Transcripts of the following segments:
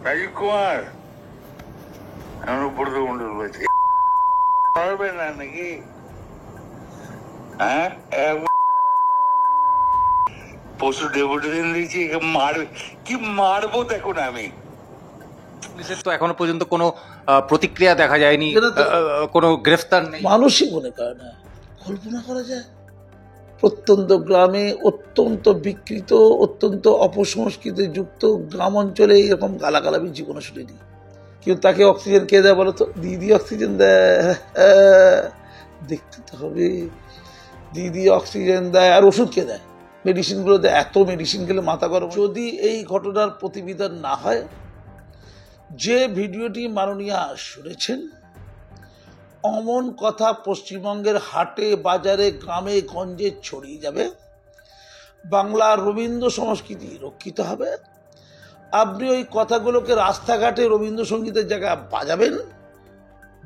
রাজীব কুমার অনুব্রত মন্ডল বলছি, পারবে না নাকি? হ্যাঁ, পশু ডেপুটেশন দিয়েছি, মারবে কি মারবো দেখুন। আমি পুলিশের তো এখনো পর্যন্ত কোনো প্রতিক্রিয়া দেখা যায়নি, কোনো গ্রেফতার নেই। মানুষই মনে করে না। কল্পনা করা যায় প্রত্যন্ত গ্রামে, অত্যন্ত বিকৃত, অত্যন্ত অপসংস্কৃতি যুক্ত গ্রাম অঞ্চলে এরকম গালাগাল আমি জীবনে শুনিনি। কিন্তু তাকে অক্সিজেন কে দেয় বলো তো? দিদি অক্সিজেন দেয়। দেখতে তো হবে। দিদি অক্সিজেন দেয় আর ওষুধ কে দেয়? মেডিসিনগুলো দেয়। এত মেডিসিন খেলে মাথা গরম। যদি এই ঘটনার প্রতিবিধান না হয়, যে ভিডিওটি মাননীয়া শুনেছেন, অমন কথা পশ্চিমবঙ্গের হাটে বাজারে গ্রামে গঞ্জে ছড়িয়ে যাবে, বাংলার রবীন্দ্র সংস্কৃতি রক্ষিত হবে। আপনি ওই কথাগুলোকে রাস্তাঘাটে রবীন্দ্রসঙ্গীতের জায়গায় বাজাবেন,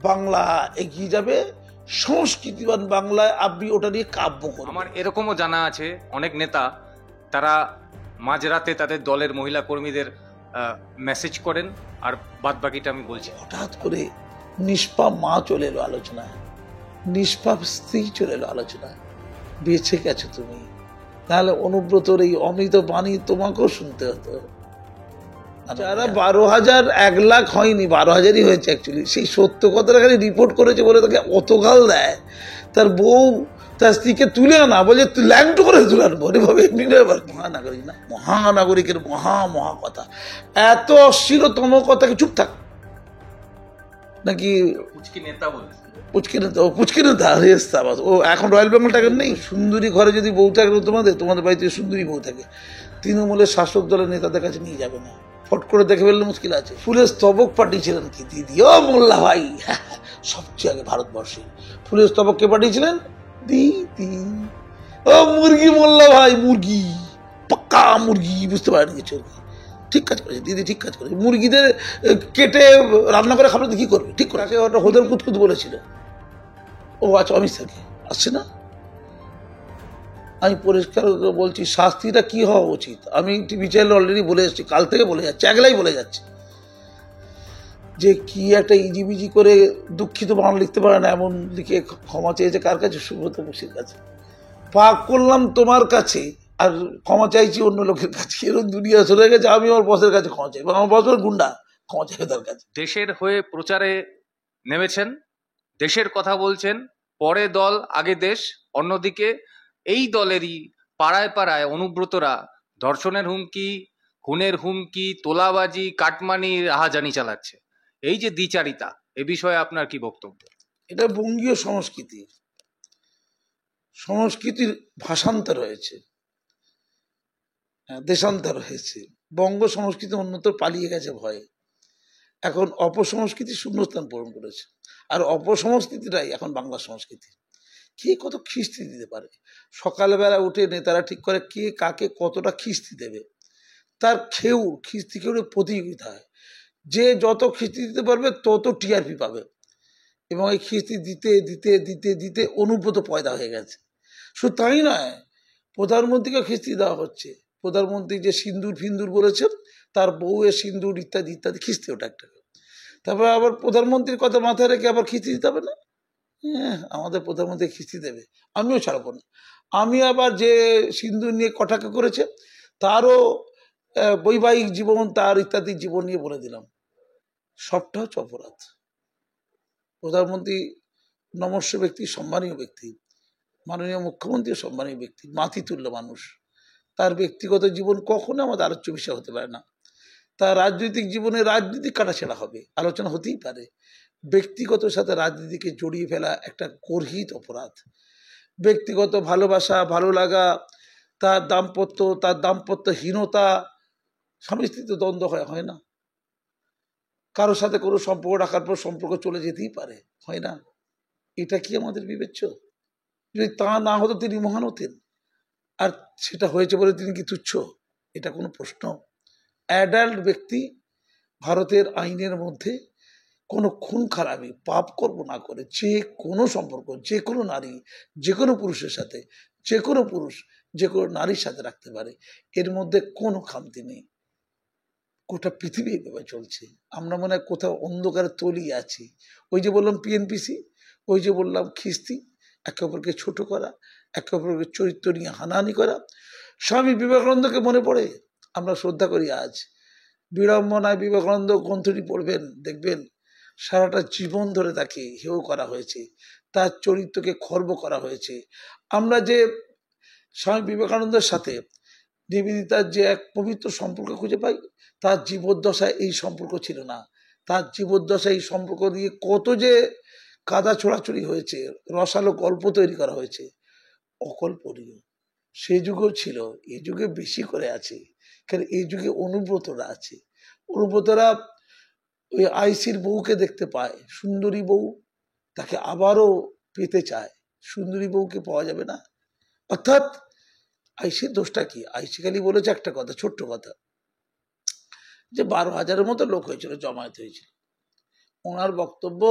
বাংলা এগিয়ে যাবে। সংস্কৃতিবান বাংলায় আপনি ওটা নিয়ে কাব্য করবেন। আমার এরকমও জানা আছে অনেক নেতা তারা মাঝরাতে তাদের দলের মহিলা কর্মীদের মেসেজ করেন, আর বাদ বাকিটা আমি বলছি। হঠাৎ করে নিষ্পাপ মা চলে এলো আলোচনায়, নিষ্পাপ স্ত্রী চলে এলো আলোচনায়। বেঁচে গেছো তুমি, তাহলে অনুব্রতর এই অমৃত বাণী তোমাকেও শুনতে হতো। যারা 12,000 1 লাখ হয়নি, 12,000ই হয়েছে অ্যাকচুয়ালি, সেই সত্য কথাটা খালি রিপোর্ট করেছে বলে তাকে অত গাল দেয়। তার বউ তার স্ত্রীকে তুলে আনা, বলে ল্যাংটো করে তুলে আনবো। এভাবে এমনি মহানাগরিক না, মহানাগরিকের মহা কথা। এত অশ্লীলতম কথাকে চুপ থাক নাকি? পুচকি নেতা বলছে, পুচকি নেতা ও এখন রয়্যাল বেঙ্গল টাইগার নেই? সুন্দরী ঘরে যদি বউ থাকে, তোমাদের বাড়িতে সুন্দরী বউ থাকে, তৃণমূলের শাসক দলের নেতাদের কাছে নিয়ে যাবে না, ফট করে দেখে ফেললে মুশকিল আছে। ফুলের স্তবক পাঠিয়েছিলেন কি দিদি? ও মোল্লা ভাই, সবচেয়ে আগে ভারতবর্ষে ফুলের স্তবক কে পাঠিয়েছিলেন? দিদি। ও মুরগি মোল্লা ভাই, মুরগি, পাক্কা মুরগি, বুঝতে পারেন কিছু? ঠিক কাজ করেছে দিদি, ঠিক কাজ করেছে। মুরগিদের কেটে রান্না করে খাবার কি করবে? ঠিক করে ওটা হোদের কুতকুত বলেছিল। ও আচ্ছা, অমিত শাহকে আসছে না? আমি পরিষ্কার বলছি, শাস্তিটা কি হওয়া উচিত আমি টিভি চ্যানেলে অলরেডি বলে এসেছি, কাল থেকে বলে যাচ্ছে, একলাই বলে যাচ্ছে যে কি একটা ইজিবিজি করে দুঃখিত বাংলা লিখতে পারে না এমন লিখে ক্ষমা চেয়েছে। কার কাছে? সুব্রত বসুর কাছে। পাপ করলাম তোমার কাছে আর ক্ষমা চাইছি অন্য লোকের কাছে, এরকম দুনিয়া চলে গেছে। আমি আমার বসের কাছে ক্ষমা চাই, আমার বসের গুন্ডা, ক্ষমা চাইবে তার কাছে। দেশের হয়ে প্রচারে নেমেছেন, দেশের কথা বলছেন, পরে দল আগে দেশ। অন্যদিকে এই দলেরই পাড়ায় পাড়ায় অনুব্রতরা ধর্ষণের হুমকি, খুনের হুমকি, তোলাবাজি, কাটমানি, রাহাজানি চালাচ্ছে। এই যে দ্বিচারিতা, এ বিষয়ে আপনার কি বক্তব্য? এটা বঙ্গীয় সংস্কৃতির ভাষান্তর হয়েছে, দেশান্তর হয়েছে। বঙ্গ সংস্কৃতি অন্যত্র পালিয়ে গেছে ভয়ে। এখন অপসংস্কৃতি শূন্যস্থান পূরণ করেছে, আর অপসংস্কৃতিটাই এখন বাংলা সংস্কৃতি। কে কত খিস্তি দিতে পারে? সকালবেলা উঠে নেতারা ঠিক করে কে কাকে কতটা খিস্তি দেবে, তার খিস্তি খেউড়ে প্রতিযোগিতা হয়। যে যত খিস্তি দিতে পারবে তত টিআরপি পাবে, এবং এই খিস্তি দিতে দিতে দিতে দিতে অনুব্রত পয়দা হয়ে গেছে। শুধু তাই নয়, প্রধানমন্ত্রীকে খিস্তি দেওয়া হচ্ছে। প্রধানমন্ত্রী যে সিন্দুর ফিন্দুর বলেছেন, তার বউয়ের সিন্দুর ইত্যাদি ইত্যাদি খিস্তি, ওটা একটা। তারপরে আবার প্রধানমন্ত্রীর কথা মাথায় রেখে আবার খিস্তি দিতে হবে না? আমাদের প্রধানমন্ত্রী খিস্তি দেবে, আমিও ছাড়বো না। আমি আবার যে সিন্দুর নিয়ে কটাক্ষ করেছে, তারও বৈবাহিক জীবন, তার ইত্যাদি জীবন নিয়ে বলে দিলাম। সবটা হচ্ছে অপরাধ। প্রধানমন্ত্রী নমস্য ব্যক্তি, সম্মানীয় ব্যক্তি, মাননীয় মুখ্যমন্ত্রী সম্মানীয় ব্যক্তি, মাতৃতুল্য মানুষ। তার ব্যক্তিগত জীবন কখনো আমাদের আলোচ্য বিষয় হতে পারে না। তার রাজনৈতিক জীবনে রাজনীতি কাটাছেড়া হবে, আলোচনা হতেই পারে। ব্যক্তিগত সাথে রাজনীতিকে জড়িয়ে ফেলা একটা গর্হিত অপরাধ। ব্যক্তিগত ভালোবাসা, ভালো লাগা, তার দাম্পত্যহীনতা, স্বামী স্ত্রীতে দ্বন্দ্ব হয় না? কারোর সাথে কোনো সম্পর্ক রাখার পর সম্পর্ক চলে যেতেই পারে, হয় না? এটা কি আমাদের বিবেচ্য? যদি তা না হতো তিনি মহান হতেন, আর সেটা হয়েছে বলে তিনি কি তুচ্ছ? এটা কোনো প্রশ্ন? অ্যাডাল্ট ব্যক্তি ভারতের আইনের মধ্যে কোনো খুন খারাপি, পাপ কর্ম না করে যে কোনো সম্পর্ক, যে কোনো নারী যে কোনো পুরুষের সাথে, যে কোনো পুরুষ যে কোনো নারীর সাথে রাখতে পারে, এর মধ্যে কোনো খামতি নেই। গোটা পৃথিবী এভাবে চলছে। আমরা মনে হয় কোথাও অন্ধকারে তলিয়ে আছি। ওই যে বললাম পিএনপিসি, ওই যে বললাম খিস্তি, একে অপরকে ছোট করা, একে অপরকে চরিত্র নিয়ে হানাহানি করা। স্বামী বিবেকানন্দকে মনে পড়ে, আমরা শ্রদ্ধা করি আজ। বিড়ম্বনায় বিবেকানন্দ গ্রন্থটি পড়বেন, দেখবেন সারাটা জীবন ধরে তাকে হেয় করা হয়েছে, তার চরিত্রকে খর্ব করা হয়েছে। আমরা যে স্বামী বিবেকানন্দের সাথে নিবেদিতার যে এক পবিত্র সম্পর্ক খুঁজে পাই, তার জীবদ্দশায় এই সম্পর্ক ছিল না। তার জীবদ্দশায় এই সম্পর্ক দিয়ে কত যে কাদা ছোড়াছুড়ি হয়েছে, রসালো গল্প তৈরি করা হয়েছে, অকল্পনীয়। সে যুগেও ছিল, এই যুগে বেশি করে আছে, কারণ এই যুগে অনুব্রতরা আছে। অনুব্রতরা ওই আইসির বউকে দেখতে পায়, সুন্দরী বউ, তাকে আবারও পেতে চায়। সুন্দরী বউকে পাওয়া যাবে না, অর্থাৎ আইসির দোষটা কি? আইসি খালি বলেছে একটা কথা, ছোট্ট কথা, যে 12,000-এর মতো লোক হয়েছিল, জমায়েত হয়েছিল। ওনার বক্তব্য,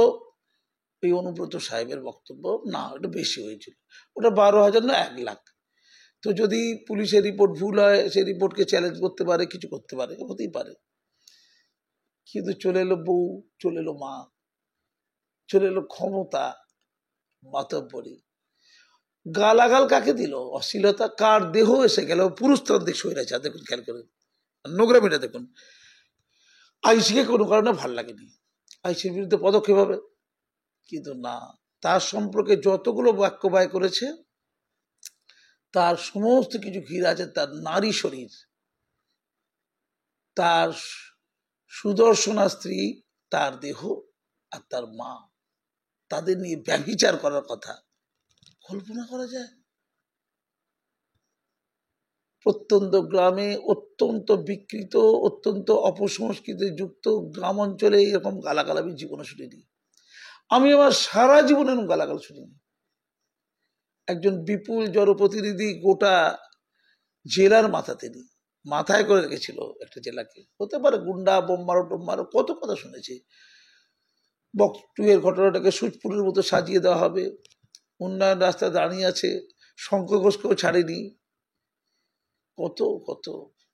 এই অনুব্রত সাহেবের বক্তব্য, না ওটা বেশি হয়েছিল, ওটা 12,000 না 1 লাখ। তো যদি পুলিশের রিপোর্ট ভুল হয়, সেই রিপোর্টকে চ্যালেঞ্জ করতে পারে, কিছু করতে পারে, হতেই পারে। কিন্তু চলে এলো বউ, চলে এলো মা, চলে এলো ক্ষমতা, মাতব্বরি। গালাগাল কাকে দিল? অশ্লীলতা কার দেহ এসে গেল? পুরুষতান্ত্রিক স্বৈরাচার। দেখুন, খেয়াল করেন নোংরামিটা দেখুন। আইসিকে কোনো কারণে ভাল লাগেনি, আইসির বিরুদ্ধে পদক্ষেপ হবে, কিন্তু না, তার সম্পর্কে যতগুলো বাক্য ব্যয় করেছে, তার সমস্ত কিছু ঘিরে আছে তার নারী শরীর, তার সুদর্শনা স্ত্রী, তার দেহ, আর তার মা। তাদের নিয়ে ব্যভিচার করার কথা কল্পনা করা যায়? প্রত্যন্ত গ্রামে, অত্যন্ত বিকৃত, অত্যন্ত অপসংস্কৃতি যুক্ত গ্রাম অঞ্চলে এরকম গালাগাল আমি জীবনে শুনিনি। আমি আমার সারা জীবনে এরকম গালাগাল শুনিনি। একজন বিপুল জনপ্রতিনিধি গোটা জেলার মাথায় করে রেখেছিল একটা জেলাকে। হতে পারে গুন্ডা, বোমমারো টোম্মারো, কত কথা শুনেছি। বক্স 2 এর ঘটনাটাকে সুচপুরের মতো সাজিয়ে দেওয়া হবে, উন্নয়ন রাস্তায় দাঁড়িয়ে আছে, শঙ্খ ঘোষকেও ছাড়েনি, কত কত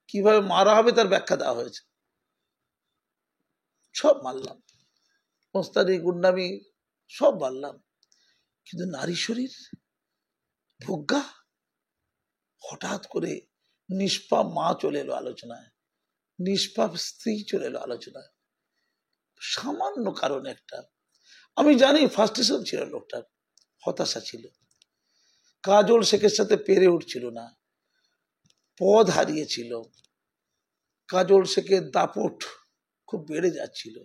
কিভাবে মারা হবে তার ব্যাখ্যা দেওয়া হয়েছে। সব মানলাম, মোস্তানি, গুন্ডামি সব মানলাম, কিন্তু নারী শরীর, প্রজ্ঞা, হঠাৎ করে নিষ্পাপ মা চলে এলো আলোচনায়, নিষ্পাপ স্ত্রী চলে এলো আলোচনায়, সামান্য কারণে একটা। আমি জানি ফার্স্টেশন ছিল লোকটার, হতাশা ছিল, কাজল শেখের সাথে পেরে উঠছিল না, পদ হারিয়েছিল, কাজল শেখের দাপট খুব বেড়ে যাচ্ছিল।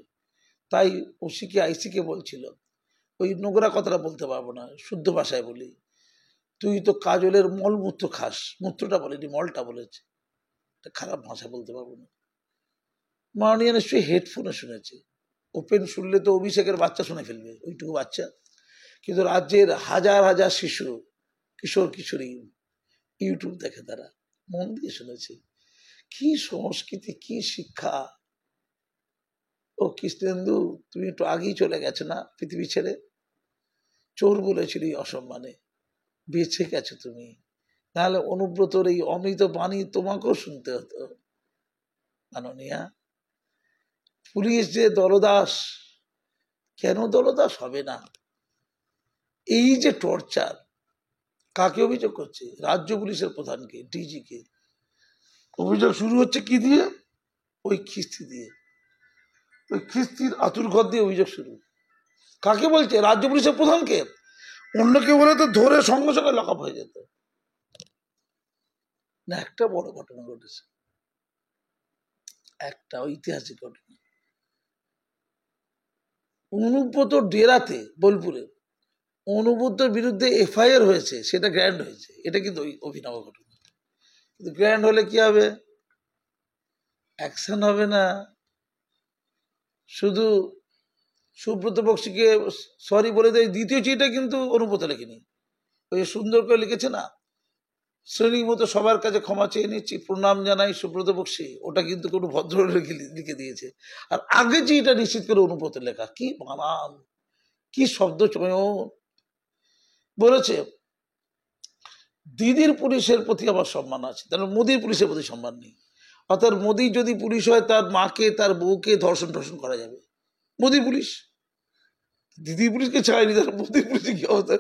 তাই ওসিকে আইসিকে বলছিল, ওই নোংরা কথাটা বলতে পারবো না, শুদ্ধ ভাষায় বলি, তুই তো কাজলের মলমূত্র খাস, মূত্রটা বলেনি, মলটা বলেছে, খারাপ ভাষা বলতে পারবো না। মাননীয় নিশ্চয়ই হেডফোনে শুনেছে, ওপেন শুনলে তো অভিষেকের বাচ্চা শুনে ফেলবে, ওইটুকু বাচ্চা। কিন্তু রাজ্যের হাজার হাজার শিশু, কিশোর কিশোরী ইউটিউব দেখে, তারা মন দিয়ে শুনেছে। কি সংস্কৃতি, কি শিক্ষা! ও কৃষ্ণেন্দু, তুমি একটু আগেই চলে গেছো না পৃথিবী ছেড়ে? চোর বলেছিল এই অসম্মানে, বেঁচে গেছো তুমি, নাহলে অনুব্রতর এই অমৃত বাণী তোমাকেও শুনতে হতো। মাননীয়া, পুলিশ যে দলদাস, কেন দলদাস হবে না? এই যে টর্চার, কাকে অভিযোগ করছে? রাজ্য পুলিশের প্রধানকে, ডিজিকে। অভিযোগ শুরু হচ্ছে কি দিয়ে? ওই খিস্তি দিয়ে, ওই খিস্তির আতুর ঘর দিয়ে অভিযোগ শুরু। কাকে বলছে? রাজ্য পুলিশের প্রধানকে। অন্য কেউ বলে তো ধরে সঙ্গে সঙ্গে লক আপ হয়ে যেত না। একটা বড় ঘটনা ঘটেছে, একটা ঐতিহাসিক ঘটনা। অনুব্রত ডেরাতে, বোলপুরে অনুব্রতর বিরুদ্ধে এফআইআর হয়েছে, সেটা গ্র্যান্ড হয়েছে। এটা কিন্তু অভিনব ঘটনা। কিন্তু গ্র্যান্ড হলে কি হবে? অ্যাকশন হবে না। শুধু সুব্রত বক্সিকে সরি বলে দেয়। দ্বিতীয় চিঠিটা কিন্তু অনুব্রত লেখেনি, ওই সুন্দর করে লিখেছে না, শ্রেণীর মতো সবার কাছে ক্ষমা চেয়ে নিচ্ছি, প্রণাম জানাই সুব্রত বক্সি, ওটা কিন্তু কোনো ভদ্র লিখে দিয়েছে। আর আগে চিঠিটা নিশ্চিত করে অনুব্রত লেখা। কি বানান, কি শব্দ চয়ন! বলেছে, দিদির পুলিশের প্রতি আমার সম্মান আছে, তাহলে মোদির পুলিশের প্রতি সম্মান নেই। অর্থাৎ মোদি যদি পুলিশ হয় তার মাকে তার বউকে ধর্ষণ করা যাবে। মোদি পুলিশ, দিদি পুলিশকে ছাড়েনি, তার মোদি পুলিশে কি অবস্থা।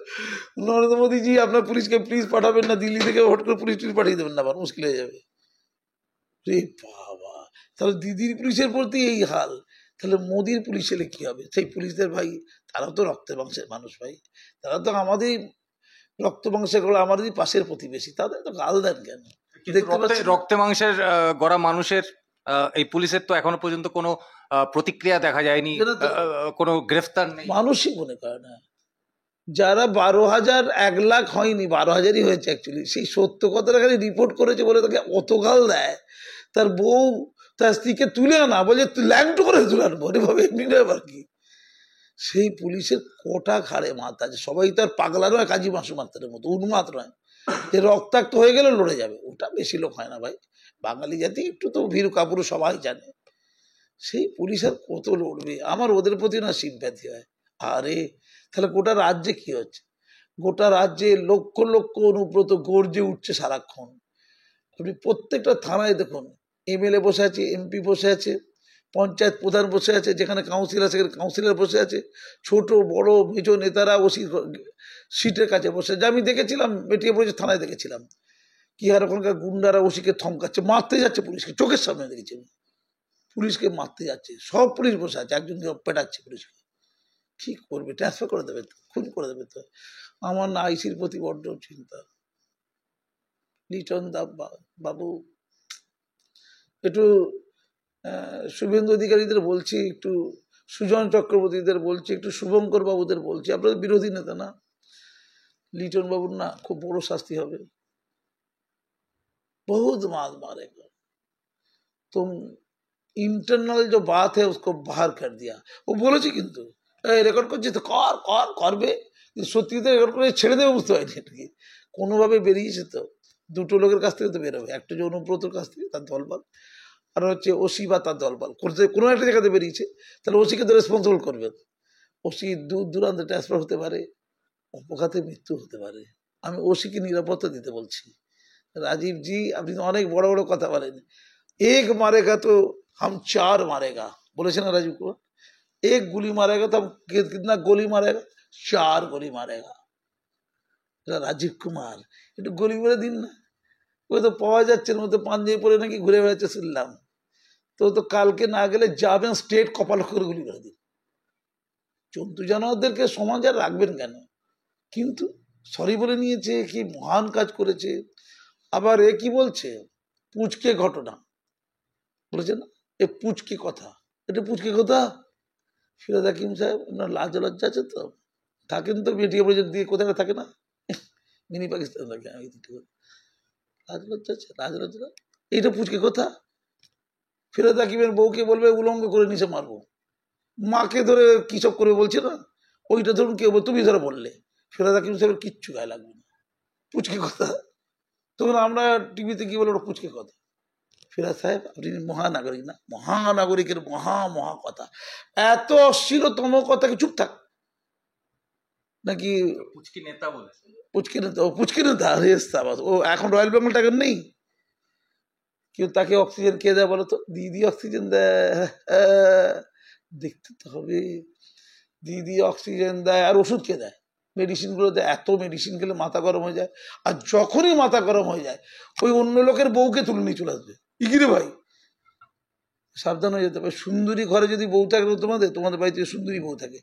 নরেন্দ্র মোদীজি আপনার পুলিশকে প্লিজ পাঠাবেন না, দিল্লি থেকে হট করে পুলিশ পাঠিয়ে দেবেন না, আবার মুশকিল হয়ে যাবে। রে বাবা, তাহলে দিদির পুলিশের প্রতি এই হাল, তাহলে মোদির পুলিশ এলে কি হবে? সেই পুলিশদের ভাই, তারা তো রক্তের মাংসের মানুষ ভাই, তারা তো আমাদের রক্ত মাংসের গুলো, আমাদেরই পাশের প্রতিবেশী, তাদের তো গাল দেন কেন? দেখতে পাচ্ছেন রক্তে মাংসের গড়া মানুষের এই পুলিশের তো এখনো পর্যন্ত কোনো প্রতিক্রিয়া দেখা যায়নি, কোনো গ্রেফতার নেই। মানুষই মনে করে না, যারা 12,000 1 লাখ হয়নি, 12,000ই হয়েছে অ্যাকচুয়ালি, সেই সত্য কথাটা খালি রিপোর্ট করেছে বলে তাকে অত গাল দেয়। তার বউ তার স্ত্রীকে তুলে আনা, বলে ল্যাংটো করে তুলে আনবো, ভাবে এমনি নয় আর কি। সেই পুলিশের কোটা ঘাড়ে মাথা আছে, সবাই তো আর পাগলা নয় কাজী মাসু মাত্রের মতো, উন্মাদ নয় যে রক্তাক্ত হয়ে গেলে লড়ে যাবে, ওটা বেশি লোক হয় না ভাই। বাঙালি জাতি একটু তো ভীরু কাপুরু সবাই জানে। সেই পুলিশ আর কত লড়বে? আমার ওদের প্রতি না সিম্প্যাথি হয়। আরে তাহলে গোটা রাজ্যে কি হচ্ছে? গোটা রাজ্যে লক্ষ লক্ষ অনুব্রত গর্জে উঠছে সারাক্ষণ। আপনি প্রত্যেকটা থানায় দেখুন, এমএলএ বসে আছে, এমপি বসে আছে, পঞ্চায়েত প্রধান বসে আছে, যেখানে কাউন্সিল আছে সেখানে কাউন্সিলর বসে আছে, ছোট বড় মেজো নেতারা ওসি সিটের কাছে বসে আছে। আমি দেখেছিলাম, বেটিয়ে পড়েছে থানায় দেখেছিলাম কি আর ওখানকার গুন্ডারা ওসিকে থমকাচ্ছে, মারতে যাচ্ছে পুলিশকে, চোখের সামনে দেখেছি আমি, পুলিশকে মারতে যাচ্ছে, সব পুলিশ বসে আছে, একজনকে পেটাচ্ছে পুলিশকে। কি করবে? ট্রান্সফার করে দেবে তো, খুন করে দেবে তো। আমার না আইসির প্রতি বড্ড চিন্তা। লিটন দা বাবু, একটু শুভেন্দু অধিকারীদের বলছি, একটু সুজন চক্রবর্তীদের বলছি, একটু শুভঙ্কর বাবুদের বলছি, আপনাদের বিরোধী নেতা না, লিটন বাবুর না খুব বড় শাস্তি হবে। बहुत मार मारेगा, तुम इंटरनल जो बात है उसको बाहर कर दिया। वो বলেছি কিন্তু রেকর্ড করছি তো, করবে, সত্যিতে রেকর্ড করে ছেড়ে দেবে, বুঝতে পারিনি এটাকে কোনোভাবে বেরিয়েছে তো। দুটো লোকের কাছ থেকে তো বেরোবে, একটা যে অনুব্রতর কাছ থেকে তার দলবল, আর হচ্ছে ওসি বা তার দলবল করতে কোনো একটা জায়গাতে বেরিয়েছে, তাহলে ওসিকে তো রেসপন্সিবল করবে। ওসি দূর দূরান্তে ট্রান্সফার হতে পারে, অপঘাতে মৃত্যু হতে পারে। আমি ওসিকে নিরাপত্তা দিতে বলছি। राजीव जी, আপনি তো অনেক বড় বড় কথা বলেন, एक मारेगा तो हम 4 मारेगा বলেছেন না রাজীব কুমার, एक गोली मारेगा तो हम कितना गोली मारेगा, 4 गोली मारेगा। রাজীব কুমার একটু গোলি মেরে দিন না, ওই তো পাওয়া যাচ্ছে না, তো পাঞ্জাবি পরে নাকি ঘুরে বেড়াচ্ছে শুনলাম, তো কালকে না গেলে যাবেন স্টেট কপাল করে গুলি করে দিন। জন্তু জানোয়ারদেরকে সমাজ আর রাখবেন কেন? কিন্তু সরি বলে নিয়েছে, কি মহান কাজ করেছে। আবার এ কি বলছে, পুচকে ঘটনা বলেছে না, এ পুচকে কথা, এটা পুচকে কথা। ফিরোজ হাকিম সাহেব, আপনার লাজ লজ্জা আছে তো? থাকেন তো বেটিয়ে বলে দিয়ে, কোথায় থাকে না, মিনি পাকিস্তান থাকে, আমি লাজ লজ্জা আছে, লাজ লজ্জা, এইটা পুচকে কথা। ফিরোজ হাকিমের বউকে বলবে উলঙ্গ করে নিচে মারবো, মাকে ধরে কি সব করে বলছে না, ওইটা ধরুন কেউ তুমি ধরে বললে, ফিরোজ হাকিম সাহেবের কিচ্ছু গায়ে লাগবে না, পুচকে কথা। তখন আমরা টিভিতে কি বলে, ওটা পুচকে কথা। ফিরাজ সাহেব, আপনি মহানাগরিক না, মহানাগরিকের মহা কথা, এত অশ্লীলতম কথা কি চুপ থাক নাকি? পুচকি নেতা বলেছে, পুচকি নেতা, ও এখন রয়্যাল বেঙ্গল টাইগার নেই, কেউ তাকে অক্সিজেন কে দেয় বলো তো? দিদি অক্সিজেন দেয়, দেখতে তো হবে, দিদি অক্সিজেন দেয়, আর ওষুধ কে দেয়, মেডিসিন গুলো দেয়। এত মেডিসিন খেলে মাথা গরম হয়ে যায়, আর যখনই মাথা গরম হয়ে যায় ওই অন্য লোকের বউকে তুলে নিয়ে চলে আসবে। ইগিরে ভাই, সাবধান হয়ে যেতে হবে। সুন্দরী ঘরে যদি বউ থাকে, তোমাদের বাড়িতে সুন্দরী বউ থাকে,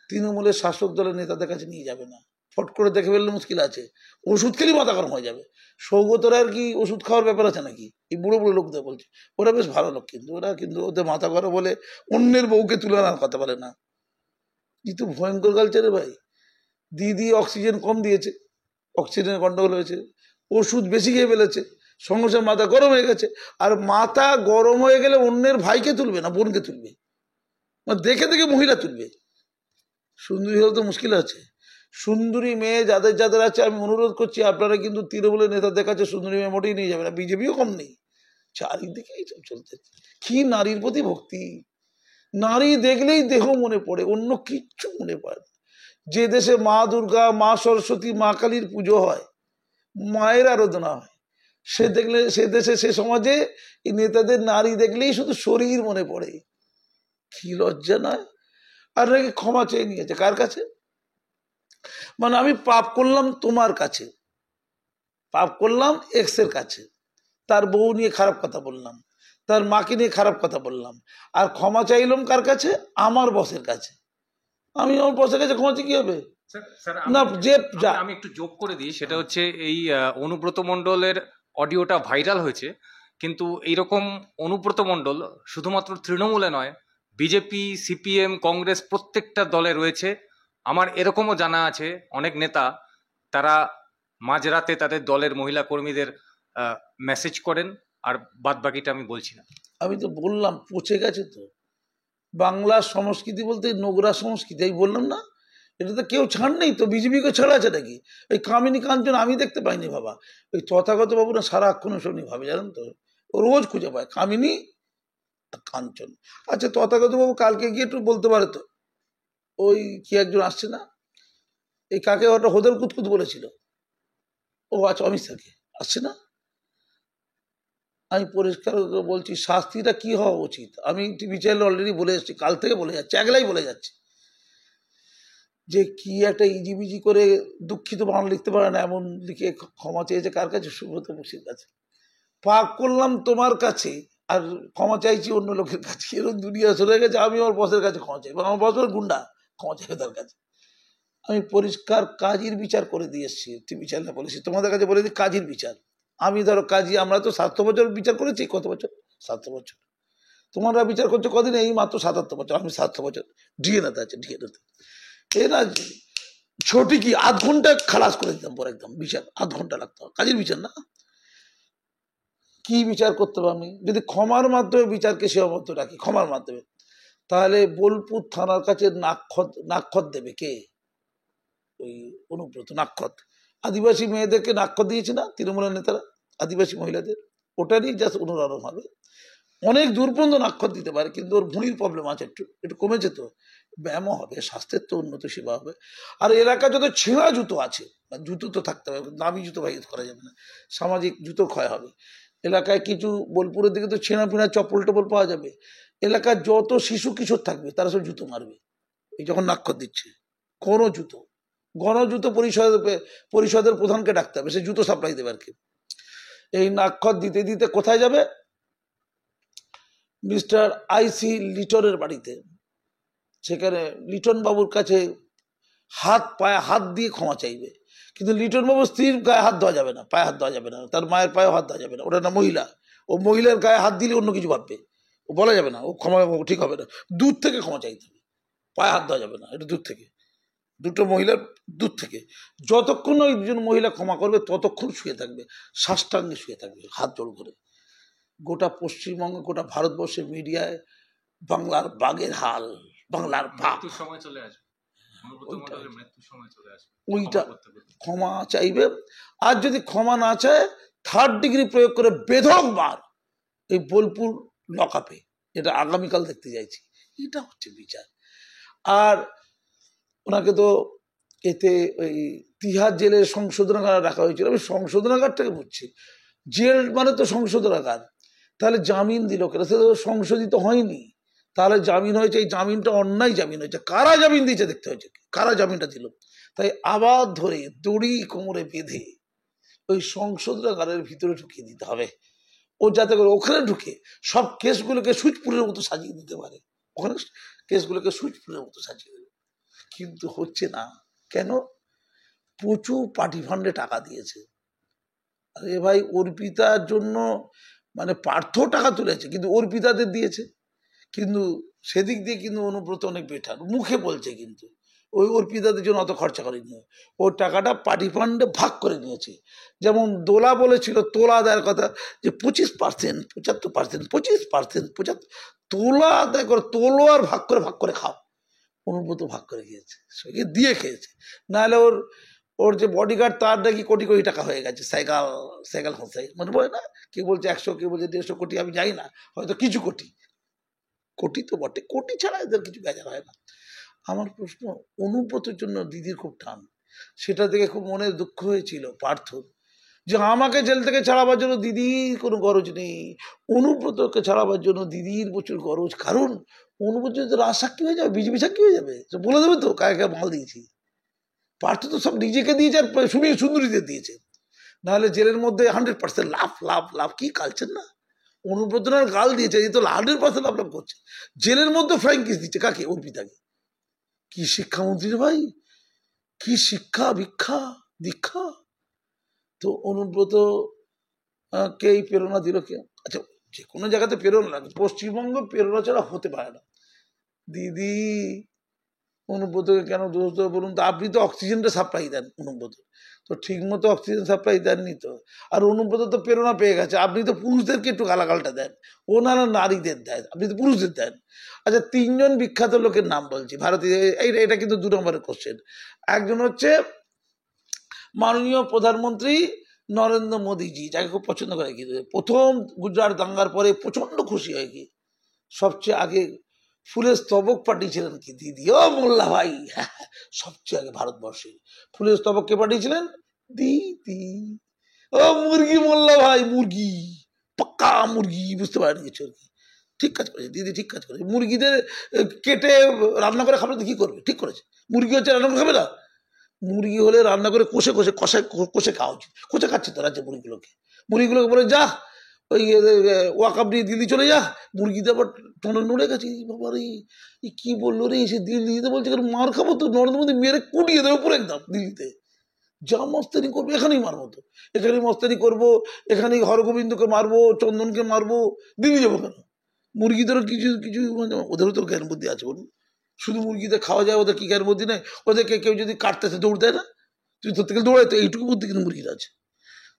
তৃণমূলের শাসক দলের নেতাদের কাছে নিয়ে যাবে না, ফট করে দেখে ফেললে মুশকিল আছে, ওষুধ খেলেই মাথা গরম হয়ে যাবে। সৌগত রায়ের কি ওষুধ খাওয়ার ব্যাপার আছে নাকি? এই বুড়ো বুড়ো লোকদের বলছে, ওরা বেশ ভালো লোক, কিন্তু ওরা কিন্তু ওদের মাথা গরম বলে অন্যের বউকে তুলে আনার কথা বলে না। কিন্তু ভয়ঙ্কর কালচারে ভাই। দিদি অক্সিজেন কম দিয়েছে, অক্সিজেনের গন্ডগোল হয়েছে, ওষুধ বেশি খেয়ে ফেলেছে, সঙ্গে সঙ্গে মাথা গরম হয়ে গেছে। আর মাথা গরম হয়ে গেলে অন্যের ভাইকে তুলবে না, বোনকে তুলবে, দেখে দেখে মহিলা তুলবে। সুন্দরী হলে তো মুশকিল আছে। সুন্দরী মেয়ে যাদের যাদের আছে, আমি অনুরোধ করছি, আপনারা কিন্তু তৃণমূলের নেতাদের কাছে সুন্দরী মেয়ে মোটেই নিয়ে যাবে না, বিজেপিও কম নেই, চারিদিকে এইসব চলতে। কি নারীর প্রতি ভক্তি, নারী দেখলেই দেহ মনে পড়ে, অন্য কিচ্ছু মনে পড়ে না। যে দেশে মা দুর্গা, মা সরস্বতী, মা কালীর পুজো হয়, মায়ের আরাধনা হয়, সে দেখলে সে দেশে সে সমাজে এই নেতাদের নারী দেখলেই শুধু শরীর মনে পড়ে। কি লজ্জা নয়? আর নাকি ক্ষমা চেয়ে নিয়েছে কার কাছে? মানে আমি পাপ করলাম তোমার কাছে, পাপ করলাম এক্স এর কাছে, তার বউ নিয়ে খারাপ কথা বললাম, তার মাকে নিয়ে খারাপ কথা বললাম, আর ক্ষমা চাইলাম কার কাছে? আমার বসের কাছে। আমি আমার বসের কাছে ক্ষমা চাই কি হবে? স্যার না যে যা আমি একটু যোগ করে দিই, সেটা হচ্ছে এই অনুব্রত মণ্ডলের অডিওটা ভাইরাল হয়েছে, কিন্তু এইরকম অনুব্রত মণ্ডল শুধুমাত্র তৃণমূলে নয়, বিজেপি, সিপিএম, কংগ্রেস প্রত্যেকটা দলে রয়েছে। আমার এরকমও জানা আছে অনেক নেতা তারা মাঝরাতে তাদের দলের মহিলা কর্মীদের মেসেজ করেন, আর বাদ বাকিটা আমি বলছি না। আমি তো বললাম পচে গেছে তো। বাংলা সংস্কৃতি বলতে নোংরা সংস্কৃতি, আমি বললাম না? এটা তো কেউ ছাড় নেই তো, বিজেপিকে ছাড়া আছে নাকি? ওই কামিনী কাঞ্চন আমি দেখতে পাইনি বাবা, ওই তথাগত বাবু না সারাক্ষণ শুনি ভাবে, জানেন তো, ও রোজ খুঁজে পায় কামিনী আর কাঞ্চন। আচ্ছা তথাগত বাবু কালকে গিয়ে একটু বলতে পারে তো, ওই কি একজন আসছে না, এই কাকে ওটা হোদেল কুতকুত বলেছিল, ও আচ্ছা অমিত শাহকে আসছে না? আমি পরিষ্কার বলছি শাস্তিটা কি হওয়া উচিত। আমি টিভি চ্যানেলে অলরেডি বলে এসেছি, কাল থেকে বলে যাচ্ছি, একলাই বলে যাচ্ছে যে কি একটা ইজিবিজি করে দুঃখিত বাংলা লিখতে পারে না, এমন লিখে ক্ষমা চেয়েছে কার কাছে? সুব্রত বক্সির কাছে। পাপ করলাম তোমার কাছে আর ক্ষমা চাইছি অন্য লোকের কাছে, এরকম দুনিয়া চলে গেছে। আমি আমার বসের কাছে ক্ষমা চাই, আমার বস গুন্ডা, ক্ষমা চাইবে তার কাছে। আমি পরিষ্কার কাজীর বিচার করে দিয়ে এসেছি, টিভি চ্যানেলে বলেছি, তোমাদের কাছে বলে দিই কাজীর বিচার। আমি ধরো কাজী, আমরা তো ৭০ বছর বিচার করেছি, কত বছর? ৭০ বছর। তোমরা বিচার করছো কদিন? এই মাত্র ৭৭ বছর, আমি ৭০ বছর ডিএনএতে আছে, ডিএনএতে। এরা ছোটি কি আধ ঘন্টা খালাস করে দিতাম পরে, একদম বিচার আধ ঘন্টা লাগতো, কাজের বিচার না। কি বিচার করতে হবে আমি যদি ক্ষমার মাধ্যমে বিচারকে সীমাবদ্ধ রাখি, ক্ষমার মাধ্যমে, তাহলে বোলপুর থানার কাছে নাক্ষত দেবে কে? ওই অনুব্রত নাক্ষত। আদিবাসী মেয়েদেরকে নাক্ষত দিয়েছে না তৃণমূলের নেতারা, আদিবাসী মহিলাদের, ওটা নিয়ে জাস্ট অনুরণন হবে। অনেক দূর পর্যন্ত নাক্ষত দিতে পারে, কিন্তু ওর ভুঁড়ির প্রবলেম আছে, একটু একটু কমেছে তো, ব্যায়ামও হবে, স্বাস্থ্যের তো উন্নত সেবা হবে। আর এলাকায় যত ছেঁড়া জুতো আছে, জুতো তো থাকতে হবে, দামি জুতো ভাই করা যাবে না, সামাজিক জুতো ক্ষয় হবে। এলাকায় কিছু বোলপুরের দিকে তো ছেঁড়া ফেঁড়া চপ্পল টপল পাওয়া যাবে, এলাকার যত শিশু কিশোর থাকবে তারা সব জুতো মারবে। এই যখন নাক্ষত দিচ্ছে গণজুতো, গণজুতো পরিষদের প্রধানকে ডাকতে হবে, সে জুতো সাপ্লাই দেবে আর কি। এই নাক্ষত দিতে দিতে কোথায় যাবে? মিস্টার আইসি লিটনের বাড়িতে। সেখানে লিটন বাবুর কাছে পায়ে হাত দিয়ে ক্ষমা চাইবে, কিন্তু লিটন বাবুর স্ত্রীর গায়ে হাত দেওয়া যাবে না, পায়ে হাত দেওয়া যাবে না, তার মায়ের পায়ে হাত দেওয়া যাবে না, ওটা না মহিলা, ও মহিলার গায়ে হাত দিলে অন্য কিছু ভাববে, ও বলা যাবে না, ও ক্ষমা ঠিক হবে না, দূর থেকে ক্ষমা চাইতে হবে, পায়ে হাত দেওয়া যাবে না, এটা দূর থেকে, দুটো মহিলার দূর থেকে। যতক্ষণ ওই দুজন মহিলা ক্ষমা করবে ততক্ষণ শুয়ে থাকবে, সাষ্টাঙ্গে শুয়ে থাকবে হাত জোড় করে। গোটা পশ্চিমবঙ্গে, গোটা ভারতবর্ষের মিডিয়ায় বাংলার বাঘের হাল, বাংলার বাঘ, সময় চলে আসবে, মৃত্যুর সময় চলে আসবে, ওইটা ক্ষমা চাইবে। আর যদি ক্ষমা না চায়, 3rd ডিগ্রি প্রয়োগ করে বেধক মার এই বোলপুর লকআপে, এটা আগামীকাল দেখতে যাইছি। এটা হচ্ছে বিচার। আর ওনাকে তো এতে ওই তিহার জেলের সংশোধনাগার রাখা হয়েছিল, আমি সংশোধনাগারটাকে বুঝছি, জেল মানে তো সংশোধনাগার, তাহলে জামিন দিল কেন? সেটা তো সংশোধিত হয়নি, তাহলে জামিন হয়েছে, এই জামিনটা অন্যায় জামিন হয়েছে, কারা জামিন দিয়েছে দেখতে হয়েছে, কারা জামিনটা দিল। তাই আবার ধরে দড়ি কোমরে বেঁধে ওই সংশোধনাগারের ভিতরে ঢুকিয়ে দিতে হবে, ও যাতে করে ওখানে ঢুকে সব কেসগুলোকে সুইচপুরের মতো সাজিয়ে দিতে পারে, ওখানে কেসগুলোকে সুইচপুরের মতো সাজিয়ে দেবে। কিন্তু হচ্ছে না কেন? প্রচুর পার্টি ফান্ডে টাকা দিয়েছে। আরে ভাই, অর্পিতার জন্য মানে পার্থ টাকা তুলেছে, কিন্তু অর্পিতাদের দিয়েছে, কিন্তু সেদিক দিয়ে কিন্তু অনুব্রত অনেক বেটার, মুখে বলছে, কিন্তু ওই অর্পিতাদের জন্য অত খরচা করেনি, ওর টাকাটা পার্টি ফান্ডে ভাগ করে নিয়েছে। যেমন দোলা বলেছিল তোলা আদায়ের কথা, যে 25%, 75%, 25%, 75, তোলা আদায় করে তোলো আর ভাগ করে খাও। অনুব্রত ভাগ করে খেয়েছে, সঙ্গে দিয়ে খেয়েছে, নাহলে ওর যে বডিগার্ড তার নাকি কোটি কোটি টাকা হয়ে গেছে, সাইকেল হোসাই মনে পড়ে না, কে বলছে 100, কে বলছে 150 কোটি, আমি জানি না, হয়তো কিছু কোটি, কোটি তো বটে, কোটি ছাড়া এদের কিছু বেজার হয় না। আমার প্রশ্ন, অনুব্রতের জন্য দিদির খুব টান, সেটা দেখে খুব মনে দুঃখ হয়েছিল পার্থ, যে আমাকে জেল থেকে ছাড়াবার জন্য দিদির কোনো গরজ নেই, অনুব্রতকে ছাড়াবার জন্য দিদির প্রচুর গরজ। কারণ অনুব্রত যদি রাজ সাক্ষী হয়ে যাবে, বিজেপি সাক্ষী হয়ে যাবে, তো বলে দেবে তো কাকে কাকে মাল দিয়েছি। পার্থ তো সব নিজেকে দিয়েছে আর সুন্দরীদের দিয়েছে, নাহলে জেলের মধ্যে 100% লাভ লাভ লাভ। কি কালচার না, অনুব্রতনার গাল দিয়েছে, এই তো 100% লাভ লাভ করছে। জেলের মধ্যে ফ্লাইং কিস দিচ্ছে কাকে? অর্পিতাকে। কি শিক্ষামন্ত্রী রে ভাই, কি শিক্ষা ভিক্ষা দীক্ষা। তো অনুব্রত কে এই প্রেরণা দিল কে? আচ্ছা, যে কোনো জায়গাতে প্রেরণা লাগে, পশ্চিমবঙ্গ প্রেরণা ছাড়া হতে পারে না। দিদি অনুব্রতকে কেন দোষ দেবো বলুন তো? আপনি তো অক্সিজেনটা সাপ্লাই দেন অনুব্রত, তো ঠিক মতো অক্সিজেন সাপ্লাই দেননি তো। আর অনুব্রত তো প্রেরণা পেয়ে গেছে, আপনি তো পুরুষদেরকে একটু গালাগালটা দেন, ওনারা নারীদের দেন, আপনি তো পুরুষদের দেন। আচ্ছা, 3জন বিখ্যাত লোকের নাম বলছি ভারতীয়, এটা কিন্তু 2 নম্বরের কোশ্চেন। একজন হচ্ছে মাননীয় প্রধানমন্ত্রী নরেন্দ্র মোদীজি, যাকে খুব পছন্দ করে। কি প্রথম গুজরাট দাঙ্গার পরে প্রচন্ড খুশি হয়, কি সবচেয়ে আগে ফুলের স্তবক পাঠিয়েছিলেন কি দিদি, ও মোল্লা ভাই। সবচেয়ে আগে ভারতবর্ষে ফুলের স্তবক কে পাঠিয়েছিলেন? দিদি। ও মুরগি মোল্লা ভাই, মুরগি, পাক্কা মুরগি, বুঝতে পারেন কিছু আর কি। ঠিক কাজ করেছে দিদি, ঠিক কাজ করেছে। মুরগিদের কেটে রান্না করে খাবে তো কি করবে? ঠিক করেছে। মুরগি হচ্ছে রান্না করে খাবে না, মুরগি হলে রান্না করে কষে কষে কষে খাওয়া উচিত। কষে খাচ্ছে তো রাজ্যে মুরগিগুলোকে বলে যা ওই ওয়াকাপ নিয়ে দিল্লি চলে যা। মুরগিতে আবার নড়ে গেছে, বাবা রে কি বললো রে, সে দিল্লিতে বলছে মার খাবো তো, নরেন্দ্র মোদী মেরে কুটিয়ে দেবে পুরো একদম দিল্লিতে। যা মস্তানি করবো এখানেই মারবো, তো এখানেই মস্তানি করবো, এখানেই হরগোবিন্দকে মারবো, চন্দনকে মারবো, দিল্লি যাবো কেন? মুরগিদেরও কিছু কিছু মানে ওদেরও তো জ্ঞান বুদ্ধি আছে বলুন। শুধু মুরগিতে খাওয়া যায়, ওদের কি জ্ঞান বুদ্ধি নেই? ওদেরকে কেউ যদি কাটতেছে দৌড় দেয় না? তুই তোর থেকে দৌড়ায়, তো এইটুকু বুদ্ধি কিন্তু মুরগির আছে।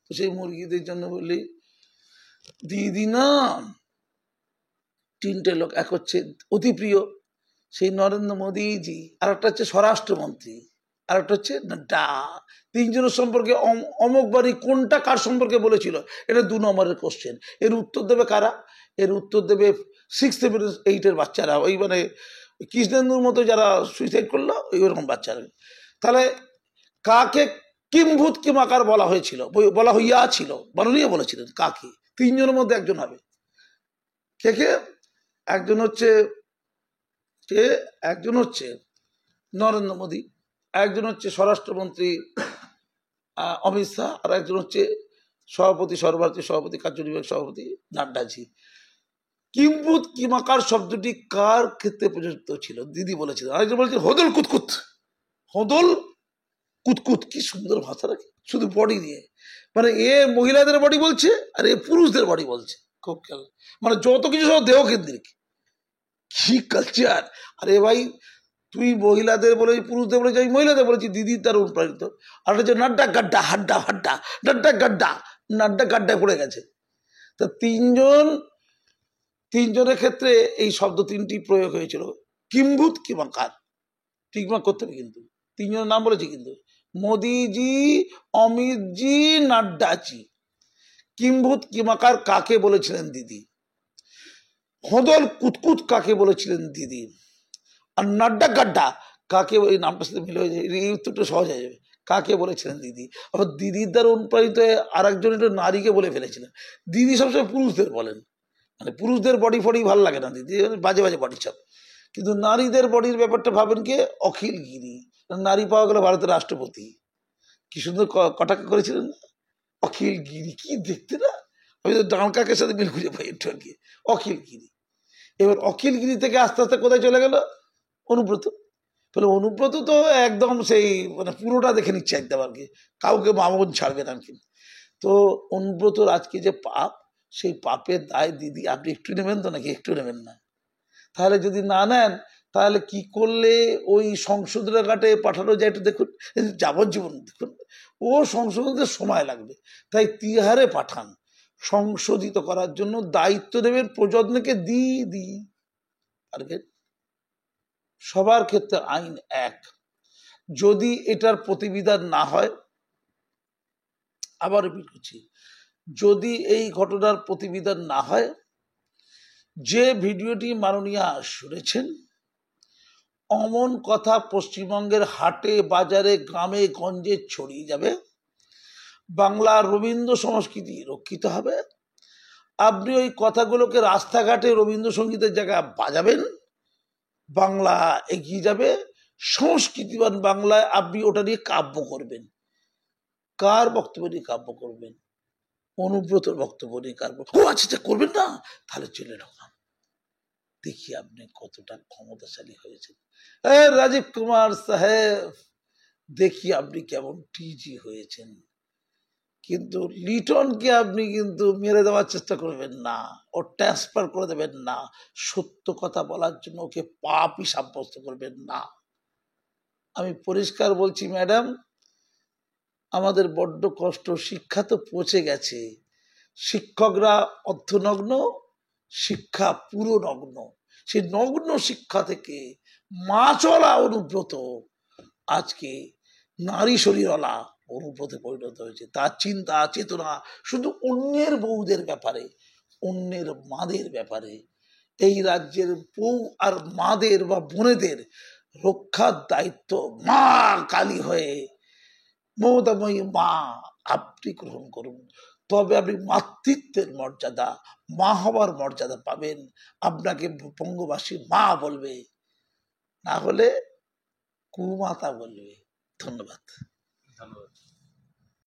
তো সেই মুরগিদের জন্য বললি দিদি না, 3টে লোক। এক হচ্ছে অতি প্রিয় সেই নরেন্দ্র মোদীজি, আর একটা হচ্ছে স্বরাষ্ট্রমন্ত্রী, আর একটা হচ্ছে নাড্ডা। 3জনের সম্পর্কে অমুক বাড়ি কোনটা কার সম্পর্কে বলেছিল, এটা 2 নম্বরের কোশ্চেন। এর উত্তর দেবে কারা? এর উত্তর দেবে 6, 7, 8 বাচ্চারা, ওই মানে কৃষ্ণেন্দুর মতো যারা সুইসাইড করলো ওই ওরকম বাচ্চারা। তাহলে কাকে কিম্ভূত কিমাকার বলা হয়েছিল, বলা হইয়াছিল, মাননীয় বলেছিলেন কাকে? 3জনের মধ্যে একজন হবে। কে কে? একজন হচ্ছে নরেন্দ্র মোদী, একজন হচ্ছে স্বরাষ্ট্রমন্ত্রী অমিত শাহ, আর একজন হচ্ছে সর্বভারতীয় সভাপতি, কার্যনির্বাহী সভাপতি নাড্ডাজি। কিম্ভূত কিমাকার শব্দটি কার ক্ষেত্রে প্রযুক্ত ছিল? দিদি বলেছিলেন। আরেকজন বলেছিলেন হদল কুতকুত। হদল কুতকুত, কি সুন্দর ভাষা রাখে, শুধু বডি দিয়ে। মানে এ মহিলাদের বডি বলছে আর এ পুরুষদের বডি বলছে। খুব খেয়াল, মানে যত কিছু সব দেহ কেন্দ্রিক। কি কালচার! আরে ভাই, তুই মহিলাদের বলে পুরুষদের বলেছি, আমি মহিলাদের বলেছি, দিদি তার অনুপ্রাণিত। আর হচ্ছে নাড্ডা গাড্ডা, হাড্ডা হাড্ডা, নাড্ডা গাড্ডা, নাড্ডা গাড্ডায় পড়ে গেছে। তা 3জনের ক্ষেত্রে এই শব্দ 3টি প্রয়োগ হয়েছিল। কিম্ভূত কিমাকার, ঠিক মাক করতে হবে কিন্তু। 3জনের নাম বলেছি কিন্তু, মোদিজি, অমিতজি, নাড্ডাজি। কিম্ভূত কিমাকার কাকে বলেছিলেন দিদি? হদল কুতকুত কাকে বলেছিলেন দিদি? আর নাড্ডা গাড্ডা কাকে, এই নামটার সাথে মিলে হয়ে যায়, এই উত্তরটা সহজ হয়ে যাবে। কাকে বলেছিলেন দিদি? আবার দিদির দ্বারা অনুপ্রাণিত হয়ে আর একজন এটা নারীকে বলে ফেলেছিলেন। দিদি সবসময় পুরুষদের বলেন, মানে পুরুষদের বডি ফডি ভালো লাগে না, দিদি বাজে বাজে বডি সব। কিন্তু নারীদের বডির ব্যাপারটা ভাবেন কে? অখিল গিরি। নারী পাওয়া গেল ভারতের রাষ্ট্রপতি, কি সুন্দর কটাক্ষ করেছিলেন না? অখিল গিরি, কি দেখতে না? আমি তো ডান কাকের সাথে মিল খুঁজে পাই একটু আর কি। অখিল গিরি। এবার অখিল গিরি থেকে আস্তে আস্তে কোথায় চলে গেল? অনুব্রত। তাহলে অনুব্রত তো একদম সেই মানে পুরোটা দেখে নিচ্ছে একদম আর কি, কাউকে মামুন ছাড়বে না আর কি। তো অনুব্রতর আজকে যে পাপ, সেই পাপের দায় দিদি আপনি একটু নেবেন তো, নাকি একটু নেবেন না? তাহলে যদি না নেন, তাহলে কি করলে ওই সংশোধনের ঘাটে পাঠানো যায় একটু দেখুন। যাবজ্জীবন দেখুন, ও সংশোধনের সময় লাগবে, তাই তিহারে পাঠান। সংশোধিত করার জন্য দায়িত্ব দেবেন প্রজন্মকে দিদি, পারবেন? সবার ক্ষেত্রে আইন এক। যদি এটার প্রতিবিধান না হয়, আবার রিপিট করছি, যদি এই ঘটনার প্রতিবিধান না হয়, যে ভিডিওটি মাননীয়া শুনেছেন, অমন কথা পশ্চিমবঙ্গের হাটে বাজারে গ্রামে গঞ্জে ছড়িয়ে যাবে। বাংলার রবীন্দ্র সংস্কৃতি রক্ষিত হবে। আপনি ওই কথাগুলোকে রাস্তাঘাটে রবীন্দ্রসঙ্গীতের জায়গায় বাজাবেন, বাংলা এগিয়ে যাবে। সংস্কৃতিবান বাংলায় আপনি ওটা নিয়ে কাব্য করবেন। কার বক্তব্য নিয়ে কাব্য করবেন? অনুব্রতর বক্তব্য নিয়ে কাব্য। ও আচ্ছা, করবেন না, তাহলে চলে ঢোকান। দেখি আপনি কতটা ক্ষমতাশালী হয়েছেন। রাজীব কুমার সাহেব, দেখি আপনি কেমন টিজি হয়েছেন। কিন্তু লিটনকে আপনি কিন্তু মেরে দেওয়ার চেষ্টা করবেন না, ও ট্রান্সফার করে দেবেন না, সত্য কথা বলার জন্য ওকে পাপই সাব্যস্ত করবেন না। আমি পরিষ্কার বলছি ম্যাডাম, আমাদের বড্ড কষ্ট। শিক্ষা তো পচে গেছে, শিক্ষকরা অর্ধনগ্ন, শিক্ষা পুরো নগ্ন। সেই নগ্ন শিক্ষা থেকে মা চলা অনুব্রত আজকে নারী শরীরওয়ালা অনুব্রতে পরিণত হয়েছে। তার চিন্তা চেতনা শুধু অন্যের বউদের ব্যাপারে, অন্যের মাদের ব্যাপারে। এই রাজ্যের বউ আর মাদের বা বোনেদের রক্ষার দায়িত্ব মা কালী হয়ে, মমতাময়ী মা আপনি গ্রহণ করুন। তবে আপনি মাতৃত্বের মর্যাদা, মা হওয়ার মর্যাদা পাবেন। আপনাকে বঙ্গবাসী মা বলবে, না হলে কুমাতা বলবে। ধন্যবাদ। ধন্যবাদ।